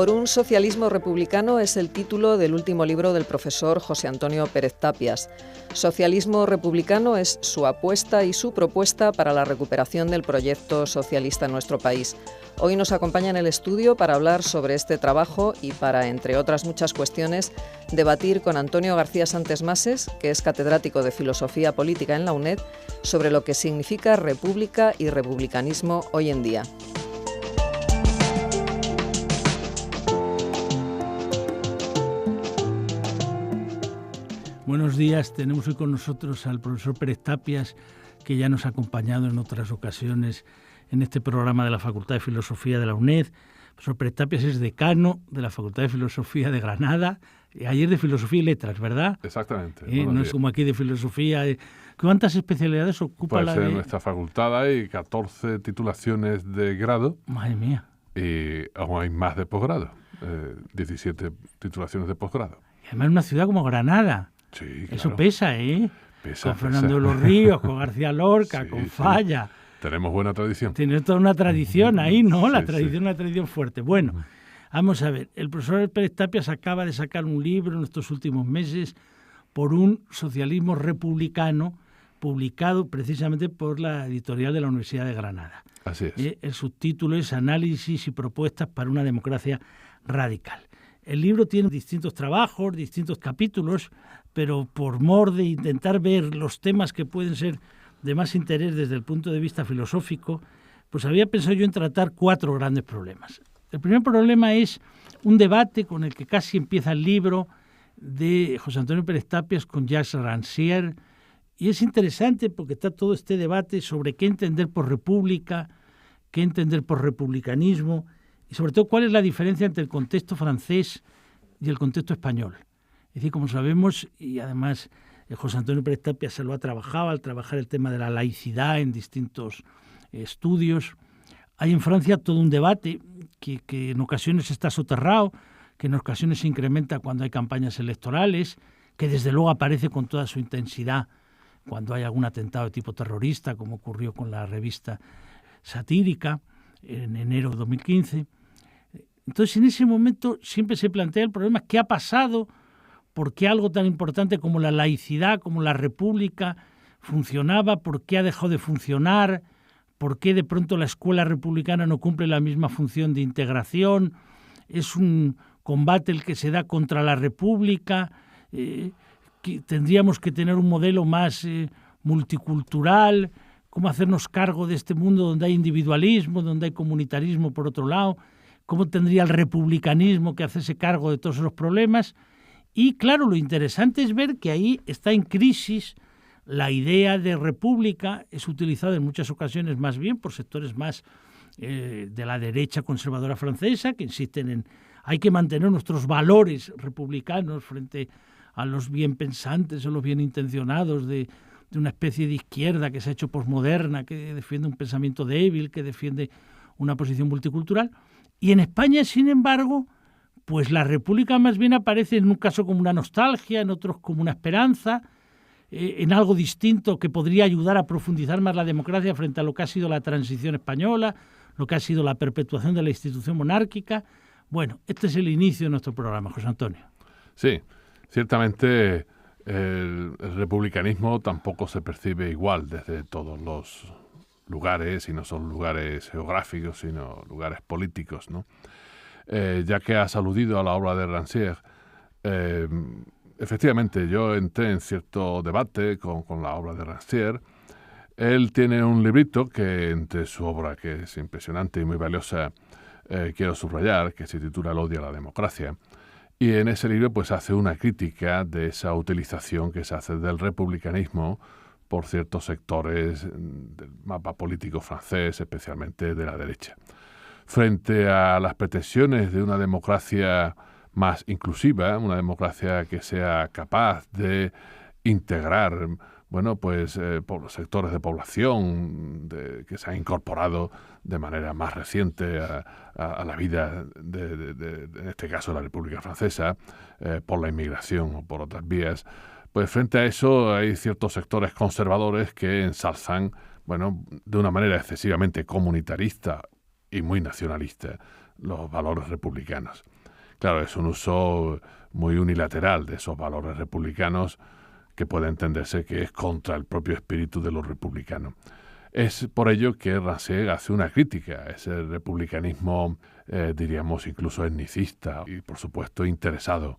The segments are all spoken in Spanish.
Por un socialismo republicano es el título del último libro del profesor José Antonio Pérez Tapias. Socialismo republicano es su apuesta y su propuesta para la recuperación del proyecto socialista en nuestro país. Hoy nos acompaña en el estudio para hablar sobre este trabajo y para, entre otras muchas cuestiones, debatir con Antonio García Santes Mases, que es catedrático de Filosofía Política en la UNED, sobre lo que significa república y republicanismo hoy en día. Buenos días, tenemos hoy con nosotros al profesor Pérez Tapias, que ya nos ha acompañado en otras ocasiones en este programa de la Facultad de Filosofía de la UNED. El profesor Pérez Tapias es decano de la Facultad de Filosofía de Granada, ayer de Filosofía y Letras, ¿verdad? Exactamente. No es como aquí de Filosofía. ¿Cuántas especialidades ocupa pues la de...? En nuestra facultad hay 14 titulaciones de grado. Madre mía. Y aún hay más de posgrado, 17 titulaciones de posgrado. Y además en una ciudad como Granada. Sí, claro. Eso pesa, ¿eh? Pesa, con Fernando de los Ríos, con García Lorca, sí, con sí. Falla. Tenemos buena tradición. Tiene toda una tradición ahí, ¿no? La Sí, tradición sí. es una tradición fuerte. Bueno, vamos a ver. El profesor Pérez Tapias acaba de sacar un libro en estos últimos meses por un socialismo republicano, publicado precisamente por la editorial de la Universidad de Granada. Así es. El subtítulo es Análisis y propuestas para una democracia radical. El libro tiene distintos trabajos, distintos capítulos, pero por mor de intentar ver los temas que pueden ser de más interés desde el punto de vista filosófico, pues había pensado yo en tratar 4 grandes problemas. El primer problema es un debate con el que casi empieza el libro de José Antonio Pérez Tapias con Jacques Rancière, y es interesante porque está todo este debate sobre qué entender por república, qué entender por republicanismo, y sobre todo cuál es la diferencia entre el contexto francés y el contexto español. Es decir, como sabemos, y además José Antonio Pérez Tapias se lo ha trabajado al trabajar el tema de la laicidad en distintos estudios, hay en Francia todo un debate que en ocasiones está soterrado, que en ocasiones se incrementa cuando hay campañas electorales, que desde luego aparece con toda su intensidad cuando hay algún atentado de tipo terrorista, como ocurrió con la revista satírica en enero de 2015. Entonces, en ese momento siempre se plantea el problema: ¿qué ha pasado? ¿Por qué algo tan importante como la laicidad, como la república, funcionaba? ¿Por qué ha dejado de funcionar? ¿Por qué de pronto la escuela republicana no cumple la misma función de integración? ¿Es un combate el que se da contra la república? ¿Tendríamos que tener un modelo más multicultural? ¿Cómo hacernos cargo de este mundo donde hay individualismo, donde hay comunitarismo por otro lado? ¿Cómo tendría el republicanismo que hacerse cargo de todos esos problemas? Y claro, lo interesante es ver que ahí está en crisis la idea de república. Es utilizada en muchas ocasiones más bien por sectores más de la derecha conservadora francesa, que insisten en hay que mantener nuestros valores republicanos frente a los bien pensantes o los bien intencionados de una especie de izquierda que se ha hecho posmoderna, que defiende un pensamiento débil, que defiende una posición multicultural. Y en España, sin embargo, pues la república más bien aparece en un caso como una nostalgia, en otros como una esperanza, en algo distinto que podría ayudar a profundizar más la democracia frente a lo que ha sido la transición española, lo que ha sido la perpetuación de la institución monárquica. Bueno, este es el inicio de nuestro programa, José Antonio. Sí, ciertamente el republicanismo tampoco se percibe igual desde todos los lugares, y no son lugares geográficos, sino lugares políticos, ¿no? Ya que has aludido a la obra de Rancière, efectivamente yo entré en cierto debate con la obra de Rancière. Él tiene un librito que, entre su obra, que es impresionante y muy valiosa, quiero subrayar, que se titula El odio a la democracia. Y en ese libro pues hace una crítica de esa utilización que se hace del republicanismo por ciertos sectores del mapa político francés, especialmente de la derecha. Frente a las pretensiones de una democracia más inclusiva, una democracia que sea capaz de integrar, por los sectores de población que se han incorporado de manera más reciente a la vida en este caso, de la República Francesa, por la inmigración o por otras vías. Pues frente a eso hay ciertos sectores conservadores que ensalzan, de una manera excesivamente comunitarista y muy nacionalista, los valores republicanos. Claro, es un uso muy unilateral de esos valores republicanos que puede entenderse que es contra el propio espíritu de lo republicano. Es por ello que Rancière hace una crítica a ese republicanismo, diríamos incluso etnicista y por supuesto interesado.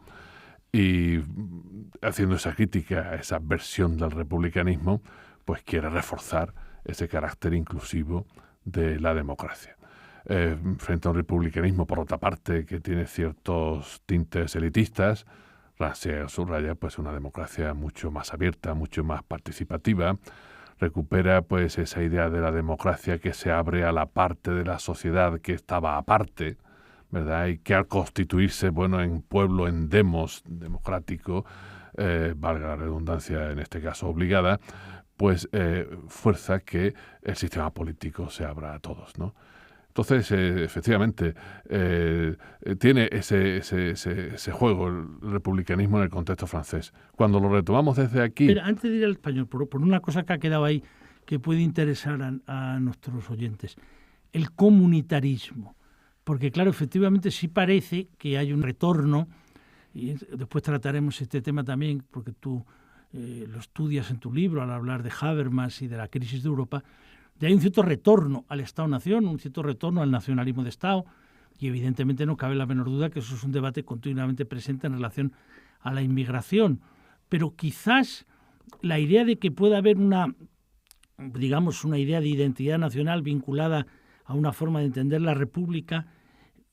Y haciendo esa crítica a esa versión del republicanismo, pues quiere reforzar ese carácter inclusivo de la democracia. Frente a un republicanismo, por otra parte, que tiene ciertos tintes elitistas, Rancière subraya pues una democracia mucho más abierta, mucho más participativa, recupera pues esa idea de la democracia que se abre a la parte de la sociedad que estaba aparte, ¿verdad? Y que al constituirse, en pueblo, en demos democrático, valga la redundancia en este caso obligada, pues fuerza que el sistema político se abra a todos, ¿no? Entonces, efectivamente, tiene ese juego el republicanismo en el contexto francés. Cuando lo retomamos desde aquí... Pero antes de ir al español, por una cosa que ha quedado ahí que puede interesar a nuestros oyentes, el comunitarismo. Porque, claro, efectivamente sí parece que hay un retorno, y después trataremos este tema también, porque tú lo estudias en tu libro al hablar de Habermas y de la crisis de Europa, y hay un cierto retorno al Estado-Nación, un cierto retorno al nacionalismo de Estado, y evidentemente no cabe la menor duda que eso es un debate continuamente presente en relación a la inmigración. Pero quizás la idea de que pueda haber una idea de identidad nacional vinculada a una forma de entender la República,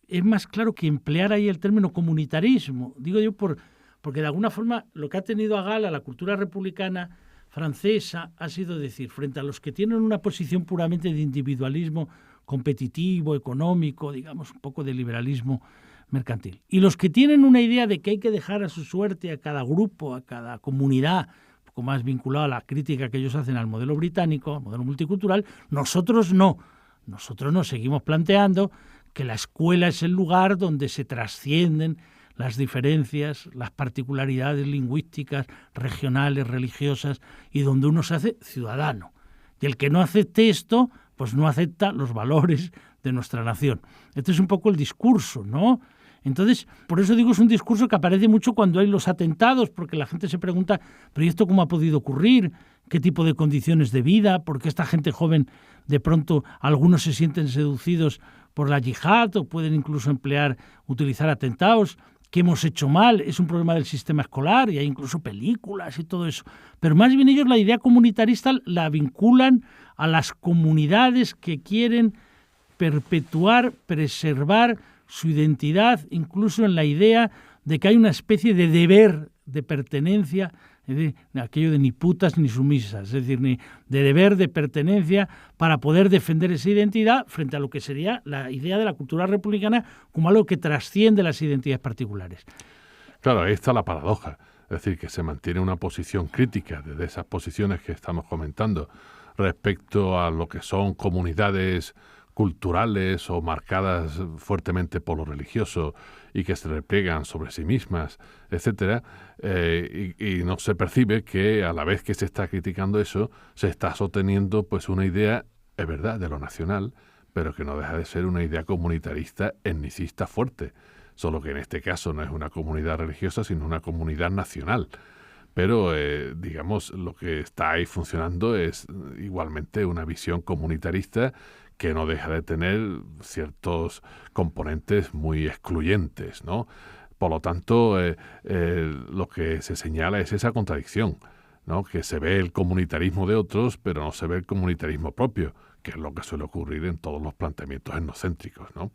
es más claro que emplear ahí el término comunitarismo. Digo yo porque de alguna forma lo que ha tenido a gala la cultura republicana francesa ha sido decir, frente a los que tienen una posición puramente de individualismo competitivo, económico, digamos, un poco de liberalismo mercantil, y los que tienen una idea de que hay que dejar a su suerte a cada grupo, a cada comunidad, un poco más vinculado a la crítica que ellos hacen al modelo británico, al modelo multicultural, nosotros no. Nosotros nos seguimos planteando que la escuela es el lugar donde se trascienden las diferencias, las particularidades lingüísticas, regionales, religiosas, y donde uno se hace ciudadano. Y el que no acepte esto, pues no acepta los valores de nuestra nación. Este es un poco el discurso, ¿no? Entonces, por eso digo, es un discurso que aparece mucho cuando hay los atentados, porque la gente se pregunta, ¿pero y esto cómo ha podido ocurrir? ¿Qué tipo de condiciones de vida? ¿Por qué esta gente joven, de pronto, algunos se sienten seducidos por la yihad o pueden incluso utilizar atentados? ¿Qué hemos hecho mal? Es un problema del sistema escolar y hay incluso películas y todo eso. Pero más bien ellos la idea comunitarista la vinculan a las comunidades que quieren perpetuar, preservar su identidad, incluso en la idea de que hay una especie de deber de pertenencia, aquello de ni putas ni sumisas, es decir, de deber de pertenencia para poder defender esa identidad frente a lo que sería la idea de la cultura republicana como algo que trasciende las identidades particulares. Claro, ahí está la paradoja, es decir, que se mantiene una posición crítica desde esas posiciones que estamos comentando respecto a lo que son comunidades culturales o marcadas fuertemente por lo religioso y que se repliegan sobre sí mismas, etcétera, y no se percibe que a la vez que se está criticando eso, se está sosteniendo pues una idea, es verdad, de lo nacional, pero que no deja de ser una idea comunitarista, etnicista fuerte, solo que en este caso no es una comunidad religiosa, sino una comunidad nacional. Pero, digamos, lo que está ahí funcionando es igualmente una visión comunitarista que no deja de tener ciertos componentes muy excluyentes, ¿no? Por lo tanto, lo que se señala es esa contradicción, ¿no? Que se ve el comunitarismo de otros, pero no se ve el comunitarismo propio, que es lo que suele ocurrir en todos los planteamientos etnocéntricos, ¿no?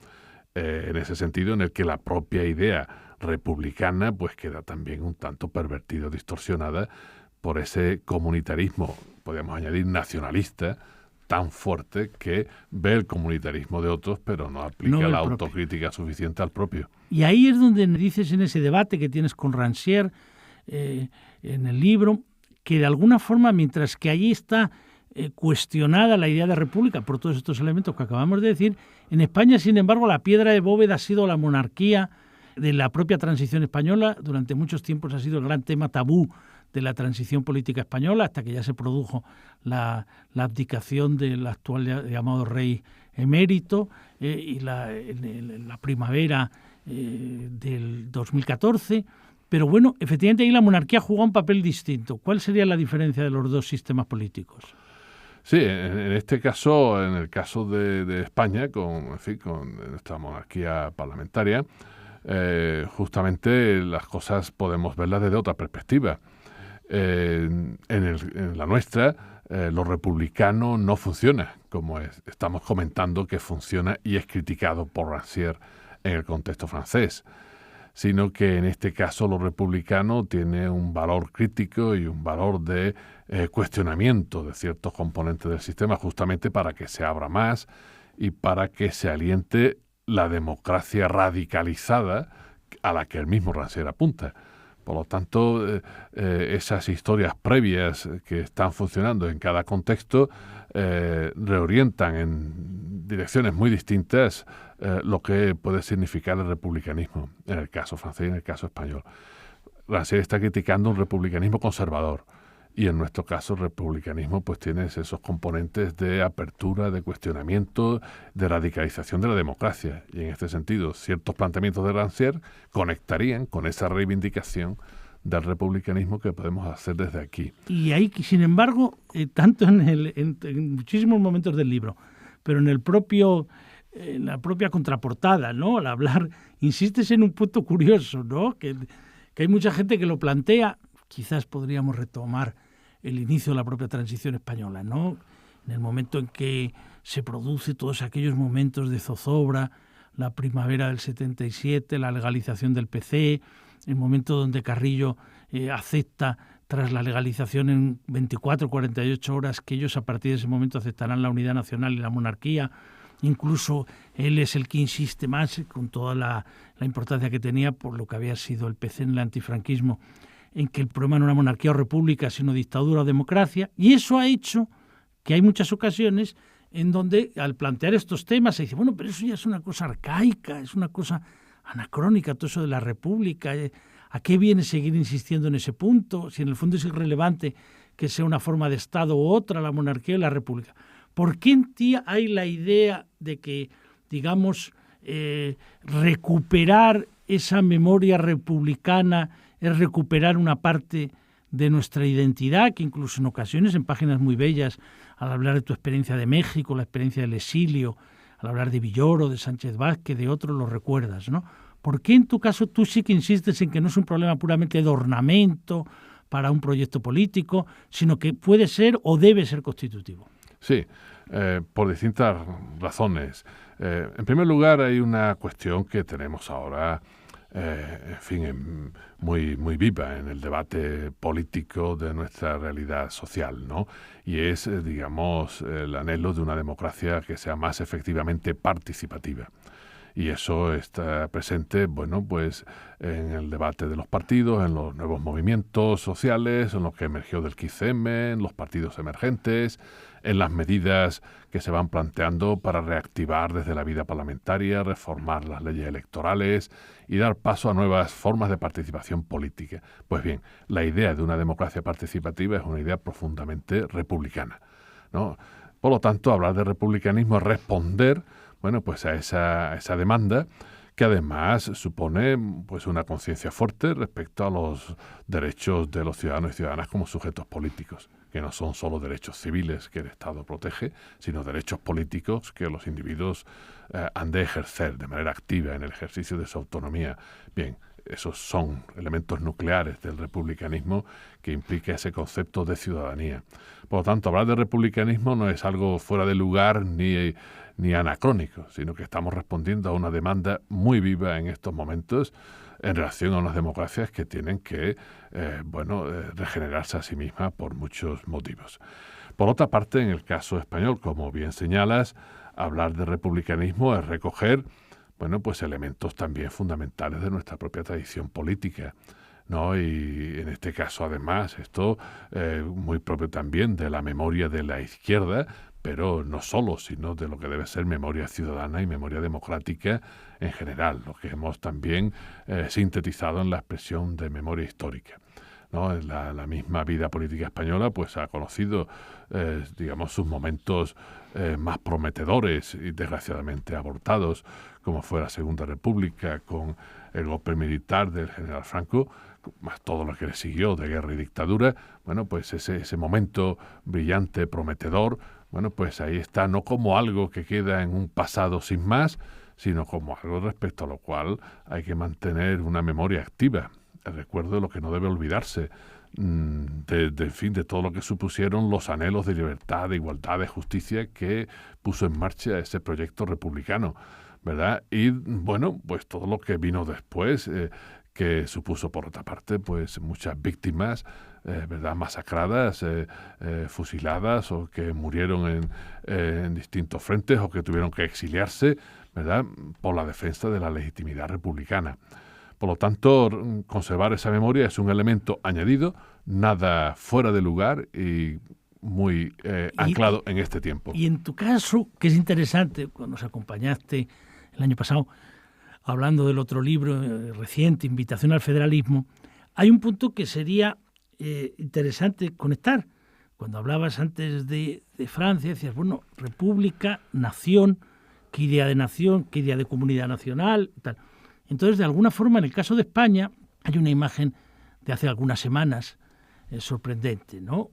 En ese sentido, en el que la propia idea republicana pues queda también un tanto pervertida, distorsionada por ese comunitarismo, podríamos añadir nacionalista, tan fuerte que ve el comunitarismo de otros, pero no aplica la autocrítica suficiente al propio. Y ahí es donde dices en ese debate que tienes con Rancière en el libro, que de alguna forma, mientras que allí está cuestionada la idea de república por todos estos elementos que acabamos de decir, en España, sin embargo, la piedra de bóveda ha sido la monarquía de la propia transición española. Durante muchos tiempos ha sido el gran tema tabú de la transición política española, hasta que ya se produjo la abdicación del actual llamado rey emérito, y en la primavera del 2014. Pero bueno, efectivamente ahí la monarquía juega un papel distinto. ¿Cuál sería la diferencia de los dos sistemas políticos? Sí, en este caso, en el caso de España, con nuestra monarquía parlamentaria, justamente las cosas podemos verlas desde otra perspectiva. En la nuestra, lo republicano no funciona, como estamos comentando que funciona y es criticado por Rancière en el contexto francés, sino que en este caso lo republicano tiene un valor crítico y un valor de cuestionamiento de ciertos componentes del sistema, justamente para que se abra más y para que se aliente la democracia radicalizada a la que el mismo Rancière apunta. Por lo tanto, esas historias previas que están funcionando en cada contexto reorientan en direcciones muy distintas lo que puede significar el republicanismo, en el caso francés y en el caso español. Rancière está criticando un republicanismo conservador, y en nuestro caso el republicanismo pues tiene esos componentes de apertura, de cuestionamiento, de radicalización de la democracia. Y en este sentido, ciertos planteamientos de Rancière conectarían con esa reivindicación del republicanismo que podemos hacer desde aquí. Y ahí, sin embargo, tanto en muchísimos momentos del libro, pero en la propia contraportada, ¿no? Al hablar, insistes en un punto curioso, ¿no? Que hay mucha gente que lo plantea. Quizás podríamos retomar el inicio de la propia transición española, ¿no? En el momento en que se produce todos aquellos momentos de zozobra, la primavera del 77, la legalización del PC, el momento donde Carrillo acepta, tras la legalización en 24 o 48 horas, que ellos a partir de ese momento aceptarán la unidad nacional y la monarquía. Incluso él es el que insiste más, con toda la importancia que tenía por lo que había sido el PC en el antifranquismo, en que el problema no era monarquía o república, sino dictadura o democracia, y eso ha hecho que hay muchas ocasiones en donde al plantear estos temas se dice, bueno, pero eso ya es una cosa arcaica, es una cosa anacrónica, todo eso de la república, ¿a qué viene seguir insistiendo en ese punto? Si en el fondo es irrelevante que sea una forma de Estado u otra, la monarquía y la república. ¿Por qué en ti hay la idea de que, digamos, recuperar esa memoria republicana es recuperar una parte de nuestra identidad, que incluso en ocasiones, en páginas muy bellas, al hablar de tu experiencia de México, la experiencia del exilio, al hablar de Villoro, de Sánchez Vázquez, de otros, lo recuerdas, ¿no? ¿Por qué en tu caso tú sí que insistes en que no es un problema puramente de ornamento para un proyecto político, sino que puede ser o debe ser constitutivo? Sí, por distintas razones. En primer lugar, hay una cuestión que tenemos ahora muy, muy viva en el debate político de nuestra realidad social, ¿no? Y es, digamos, el anhelo de una democracia que sea más efectivamente participativa. Y eso está presente, bueno, pues en el debate de los partidos, en los nuevos movimientos sociales, en lo que emergió del 15M, en los partidos emergentes, en las medidas que se van planteando para reactivar desde la vida parlamentaria, reformar las leyes electorales y dar paso a nuevas formas de participación política. Pues bien, la idea de una democracia participativa es una idea profundamente republicana, ¿no? Por lo tanto, hablar de republicanismo es responder, bueno, pues a esa demanda, que además supone pues una conciencia fuerte respecto a los derechos de los ciudadanos y ciudadanas como sujetos políticos, que no son solo derechos civiles que el Estado protege, sino derechos políticos que los individuos han de ejercer de manera activa en el ejercicio de su autonomía. Bien, esos son elementos nucleares del republicanismo que implica ese concepto de ciudadanía. Por lo tanto, hablar de republicanismo no es algo fuera de lugar ni anacrónico, sino que estamos respondiendo a una demanda muy viva en estos momentos en relación a unas democracias que tienen que regenerarse a sí mismas por muchos motivos. Por otra parte, en el caso español, como bien señalas, hablar de republicanismo es recoger pues elementos también fundamentales de nuestra propia tradición política, ¿no? Y en este caso, además, esto muy propio también de la memoria de la izquierda, pero no solo, sino de lo que debe ser memoria ciudadana y memoria democrática en general, lo que hemos también sintetizado en la expresión de memoria histórica, ¿no? La misma vida política española pues ha conocido, digamos, sus momentos más prometedores y desgraciadamente abortados, como fue la Segunda República, con el golpe militar del general Franco, más todo lo que le siguió de guerra y dictadura. Bueno, pues ese momento brillante, prometedor, bueno, pues ahí está, no como algo que queda en un pasado sin más, sino como algo respecto a lo cual hay que mantener una memoria activa, el recuerdo de lo que no debe olvidarse, de todo lo que supusieron los anhelos de libertad, de igualdad, de justicia que puso en marcha ese proyecto republicano, ¿verdad? Y bueno, pues todo lo que vino después, que supuso por otra parte pues muchas víctimas, ¿verdad? Masacradas, fusiladas, o que murieron en distintos frentes, o que tuvieron que exiliarse, ¿verdad? Por la defensa de la legitimidad republicana. Por lo tanto, conservar esa memoria es un elemento añadido, nada fuera de lugar y muy anclado en este tiempo. Y en tu caso, que es interesante, cuando nos acompañaste el año pasado, hablando del otro libro reciente, Invitación al Federalismo, hay un punto que sería interesante conectar. Cuando hablabas antes de Francia, decías, bueno, república, nación, qué idea de comunidad nacional, tal. Entonces, de alguna forma, en el caso de España, hay una imagen de hace algunas semanas sorprendente, ¿no?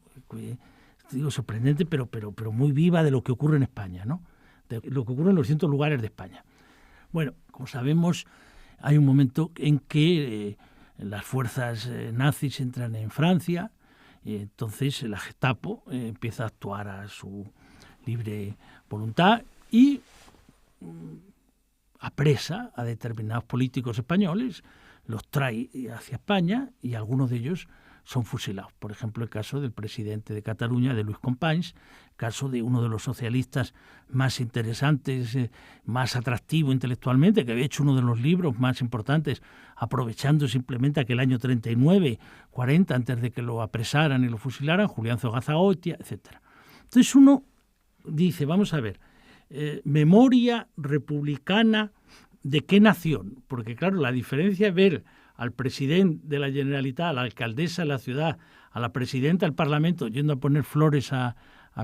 Digo sorprendente, pero muy viva de lo que ocurre en España, ¿no? De lo que ocurre en los distintos lugares de España. Bueno, como sabemos, hay un momento en que las fuerzas nazis entran en Francia, y entonces la Gestapo empieza a actuar a su libre voluntad y apresa a determinados políticos españoles, los trae hacia España y algunos de ellos son fusilados. Por ejemplo, el caso del presidente de Cataluña, de Luis Companys, caso de uno de los socialistas más interesantes, más atractivo intelectualmente, que había hecho uno de los libros más importantes, aprovechando simplemente aquel año 39, 40, antes de que lo apresaran y lo fusilaran, Julián Zugazagoitia, etc. Entonces uno dice, vamos a ver, memoria republicana, ¿de qué nación? Porque claro, la diferencia es ver al presidente de la Generalitat, a la alcaldesa de la ciudad, a la presidenta del Parlamento yendo a poner flores a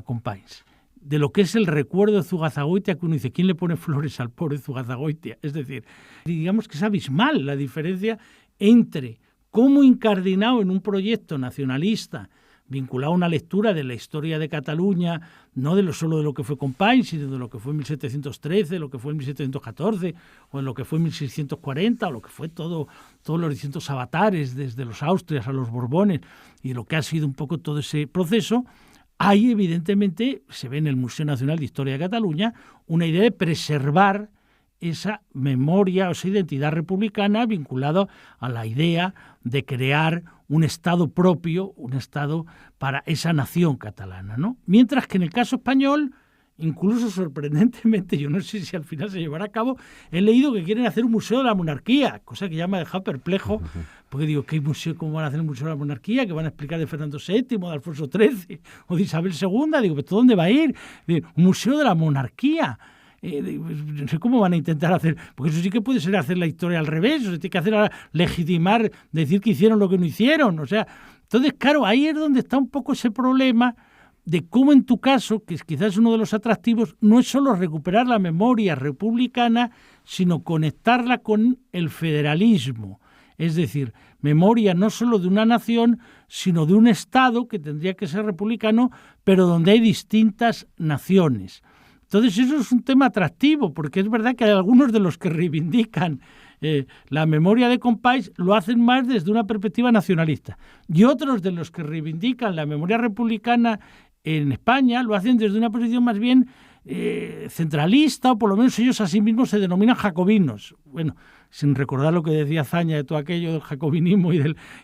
Companys, de lo que es el recuerdo de Zugazagoitia, que uno dice, ¿quién le pone flores al pobre Zugazagoitia? Es decir, digamos que es abismal la diferencia entre cómo incardinado en un proyecto nacionalista vinculado a una lectura de la historia de Cataluña, no solo de lo que fue Companys, sino de lo que fue en 1713, de lo que fue en 1714, o en lo que fue en 1640, o lo que fue todos los distintos avatares, desde los Austrias a los Borbones, y lo que ha sido un poco todo ese proceso. Hay, evidentemente, se ve en el Museo Nacional de Historia de Cataluña, una idea de preservar esa memoria o esa identidad republicana vinculada a la idea de crear un Estado propio, un Estado para esa nación catalana, ¿no? Mientras que en el caso español, incluso sorprendentemente, yo no sé si al final se llevará a cabo, he leído que quieren hacer un museo de la monarquía, cosa que ya me ha dejado perplejo, porque digo, ¿qué museo, cómo van a hacer el museo de la monarquía? ¿Que van a explicar de Fernando VII, de Alfonso XIII o de Isabel II? Digo, ¿pero dónde va a ir? Digo, un museo de la monarquía. No sé cómo van a intentar hacer, porque eso sí que puede ser hacer la historia al revés, o sea, tiene que hacer legitimar, decir que hicieron lo que no hicieron, o sea, entonces claro, ahí es donde está un poco ese problema de cómo en tu caso, que es quizás uno de los atractivos, no es solo recuperar la memoria republicana, sino conectarla con el federalismo, es decir, memoria no solo de una nación, sino de un Estado que tendría que ser republicano, pero donde hay distintas naciones. Entonces eso es un tema atractivo, porque es verdad que hay algunos de los que reivindican la memoria de Companys lo hacen más desde una perspectiva nacionalista, y otros de los que reivindican la memoria republicana en España lo hacen desde una posición más bien centralista, o por lo menos ellos a sí mismos se denominan jacobinos. Bueno, sin recordar lo que decía Azaña de todo aquello del jacobinismo y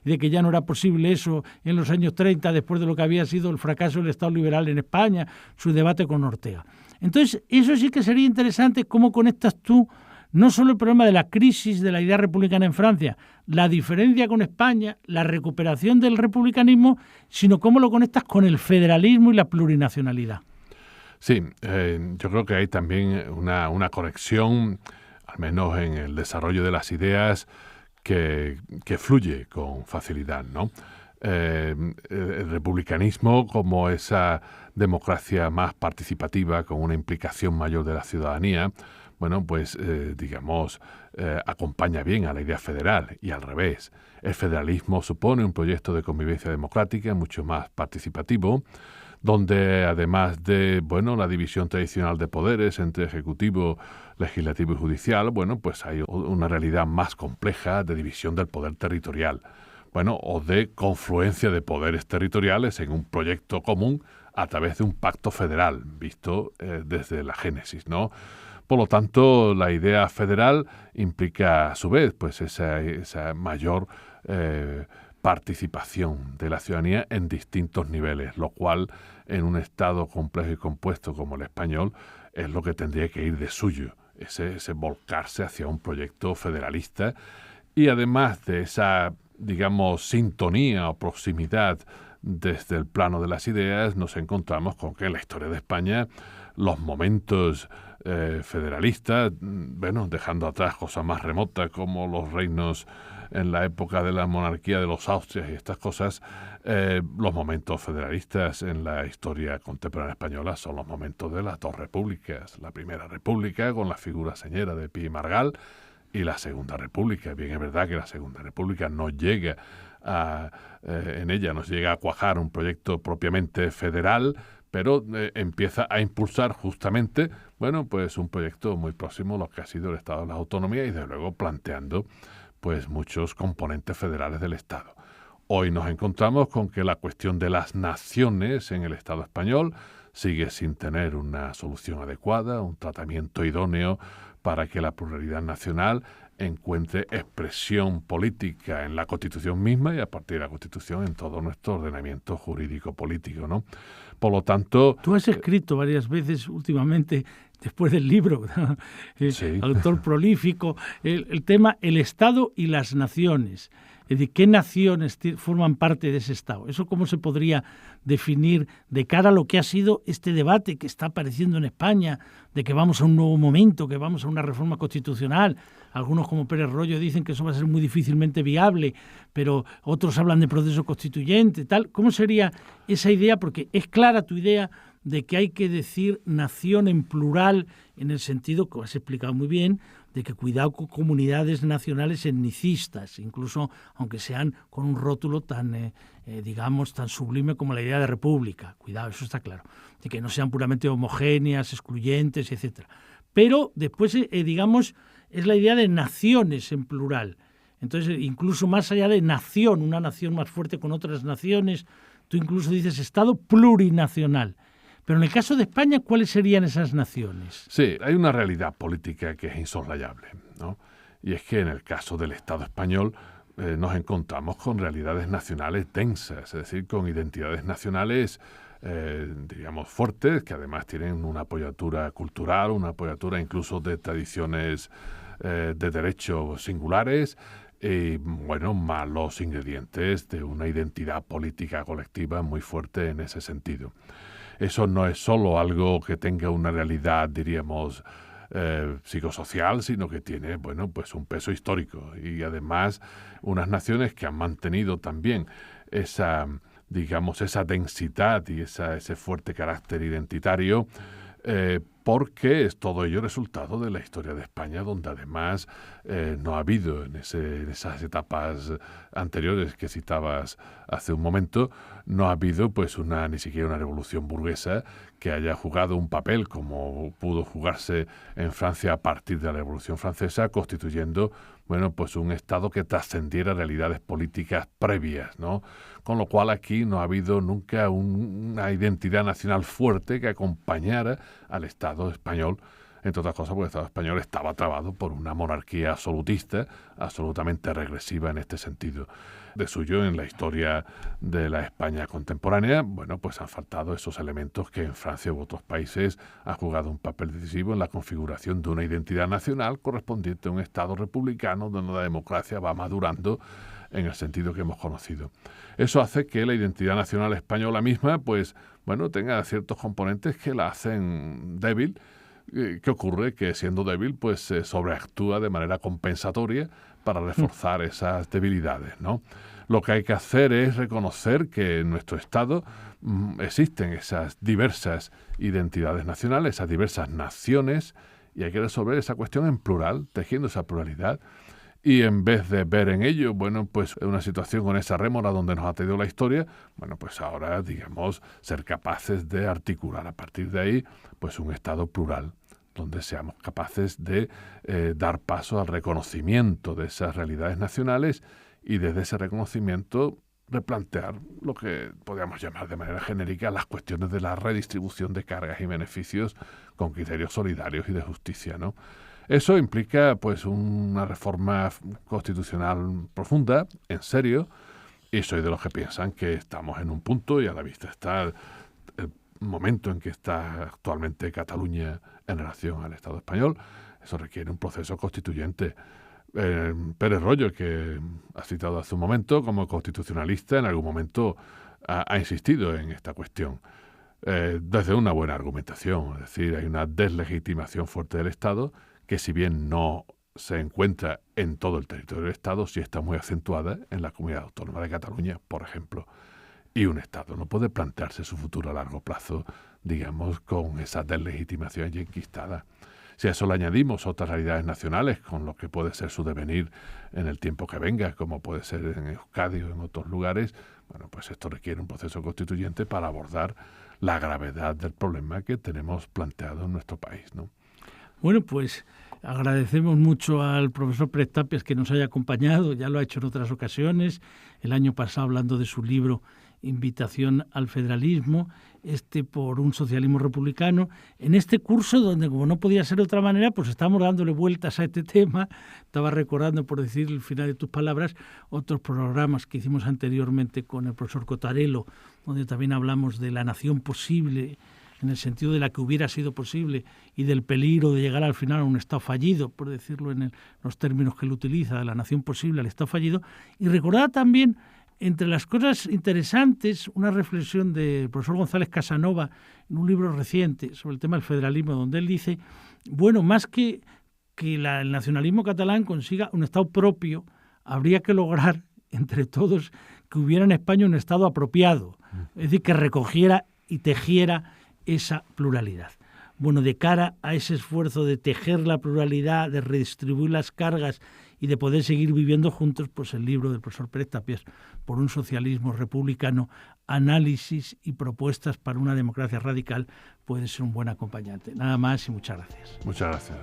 de que ya no era posible eso en los años 30, después de lo que había sido el fracaso del Estado liberal en España, su debate con Ortega. Entonces, eso sí que sería interesante, cómo conectas tú no solo el problema de la crisis de la idea republicana en Francia, la diferencia con España, la recuperación del republicanismo, sino cómo lo conectas con el federalismo y la plurinacionalidad. Sí, yo creo que hay también una conexión, al menos en el desarrollo de las ideas, que fluye con facilidad, ¿no? el republicanismo como esa democracia más participativa, con una implicación mayor de la ciudadanía, bueno, pues acompaña bien a la idea federal y al revés. El federalismo supone un proyecto de convivencia democrática mucho más participativo, donde además de, la división tradicional de poderes entre ejecutivo, legislativo y judicial, pues hay una realidad más compleja de división del poder territorial, o de confluencia de poderes territoriales en un proyecto común a través de un pacto federal, visto desde la génesis, ¿no? Por lo tanto, la idea federal implica a su vez pues esa mayor participación de la ciudadanía en distintos niveles, lo cual en un Estado complejo y compuesto como el español es lo que tendría que ir de suyo, ese volcarse hacia un proyecto federalista. Y además de esa, sintonía o proximidad desde el plano de las ideas, nos encontramos con que en la historia de España los momentos federalistas, dejando atrás cosas más remotas como los reinos en la época de la monarquía de los Austrias y estas cosas, los momentos federalistas en la historia contemporánea española son los momentos de las dos repúblicas. La primera república con la figura señera de Pi y Margall y la segunda república. Bien, es verdad que la segunda república no llega en ella no se llega a cuajar un proyecto propiamente federal, pero empieza a impulsar justamente, pues un proyecto muy próximo a lo que ha sido el Estado de las Autonomías y desde luego planteando pues muchos componentes federales del Estado. Hoy nos encontramos con que la cuestión de las naciones en el Estado español sigue sin tener una solución adecuada, un tratamiento idóneo para que la pluralidad nacional encuentre expresión política en la Constitución misma y a partir de la Constitución en todo nuestro ordenamiento jurídico-político, ¿no? Por lo tanto... Tú has escrito varias veces últimamente, después del libro, sí. Autor prolífico, el tema el Estado y las naciones. Es decir, ¿qué naciones forman parte de ese Estado? ¿Eso cómo se podría definir de cara a lo que ha sido este debate que está apareciendo en España, de que vamos a un nuevo momento, que vamos a una reforma constitucional? Algunos, como Pérez Royo, dicen que eso va a ser muy difícilmente viable, pero otros hablan de proceso constituyente, tal. ¿Cómo sería esa idea? Porque es clara tu idea de que hay que decir nación en plural, en el sentido que has explicado muy bien, de que cuidado con comunidades nacionales etnicistas, incluso aunque sean con un rótulo tan, tan sublime como la idea de república. Cuidado, eso está claro. De que no sean puramente homogéneas, excluyentes, etcétera. Pero después, es la idea de naciones en plural. Entonces, incluso más allá de nación, una nación más fuerte con otras naciones, tú incluso dices Estado plurinacional. Pero en el caso de España, ¿cuáles serían esas naciones? Sí, hay una realidad política que es insoslayable, ¿no? Y es que en el caso del Estado español nos encontramos con realidades nacionales densas, es decir, con identidades nacionales, fuertes, que además tienen una apoyatura cultural, una apoyatura incluso de tradiciones de derecho singulares, y más los ingredientes de una identidad política colectiva muy fuerte en ese sentido. Eso no es solo algo que tenga una realidad, psicosocial, sino que tiene, un peso histórico y además unas naciones que han mantenido también esa densidad y ese fuerte carácter identitario, porque es todo ello resultado de la historia de España, donde además no ha habido en esas etapas anteriores que citabas hace un momento, no ha habido ni siquiera una revolución burguesa que haya jugado un papel como pudo jugarse en Francia a partir de la Revolución Francesa, constituyendo un Estado que trascendiera realidades políticas previas, ¿no? Con lo cual aquí no ha habido nunca una identidad nacional fuerte que acompañara al Estado español, entre otras cosas porque el Estado español estaba trabado por una monarquía absolutista, absolutamente regresiva en este sentido. De suyo, en la historia de la España contemporánea, han faltado esos elementos que en Francia u otros países han jugado un papel decisivo en la configuración de una identidad nacional correspondiente a un Estado republicano donde la democracia va madurando en el sentido que hemos conocido. Eso hace que la identidad nacional española misma, tenga ciertos componentes que la hacen débil. ¿Qué ocurre? Que siendo débil, se sobreactúa de manera compensatoria para reforzar esas debilidades, ¿no? lo que hay que hacer es reconocer que en nuestro Estado existen esas diversas identidades nacionales, esas diversas naciones, y hay que resolver esa cuestión en plural, tejiendo esa pluralidad. Y en vez de ver en ello, bueno, pues una situación con esa rémora donde nos ha traído la historia, bueno, pues ahora, digamos, ser capaces de articular a partir de ahí, pues un Estado plural, donde seamos capaces de dar paso al reconocimiento de esas realidades nacionales y desde ese reconocimiento replantear lo que podríamos llamar de manera genérica las cuestiones de la redistribución de cargas y beneficios con criterios solidarios y de justicia, ¿no? Eso implica pues una reforma constitucional profunda, en serio, y soy de los que piensan que estamos en un punto, y a la vista está el momento en que está actualmente Cataluña en relación al Estado español. Eso requiere un proceso constituyente. Pérez Royo, que ha citado hace un momento como constitucionalista, en algún momento ha insistido en esta cuestión desde una buena argumentación. Es decir, hay una deslegitimación fuerte del Estado que, si bien no se encuentra en todo el territorio del Estado, sí está muy acentuada en la Comunidad Autónoma de Cataluña, por ejemplo. Y un Estado no puede plantearse su futuro a largo plazo, digamos, con esa deslegitimación ya enquistada. Si a eso le añadimos otras realidades nacionales, con lo que puede ser su devenir en el tiempo que venga, como puede ser en Euskadi o en otros lugares, bueno, pues esto requiere un proceso constituyente para abordar la gravedad del problema que tenemos planteado en nuestro país, ¿no? Bueno, pues agradecemos mucho al profesor Pérez Tapias que nos haya acompañado, ya lo ha hecho en otras ocasiones, el año pasado hablando de su libro Invitación al Federalismo, por un socialismo republicano, en este curso donde, como no podía ser de otra manera, pues estamos dándole vueltas a este tema. Estaba recordando, por decir el final de tus palabras, otros programas que hicimos anteriormente con el profesor Cotarello, donde también hablamos de la nación posible, en el sentido de la que hubiera sido posible, y del peligro de llegar al final a un Estado fallido, por decirlo en los términos que él utiliza, de la nación posible al Estado fallido. Y recordaba también, entre las cosas interesantes, una reflexión del profesor González Casanova en un libro reciente sobre el tema del federalismo, donde él dice, bueno, más que el nacionalismo catalán consiga un Estado propio, habría que lograr entre todos que hubiera en España un Estado apropiado, es decir, que recogiera y tejiera esa pluralidad. Bueno, de cara a ese esfuerzo de tejer la pluralidad, de redistribuir las cargas y de poder seguir viviendo juntos, pues el libro del profesor Pérez Tapias, Por un socialismo republicano, análisis y propuestas para una democracia radical, puede ser un buen acompañante. Nada más y muchas gracias. Muchas gracias.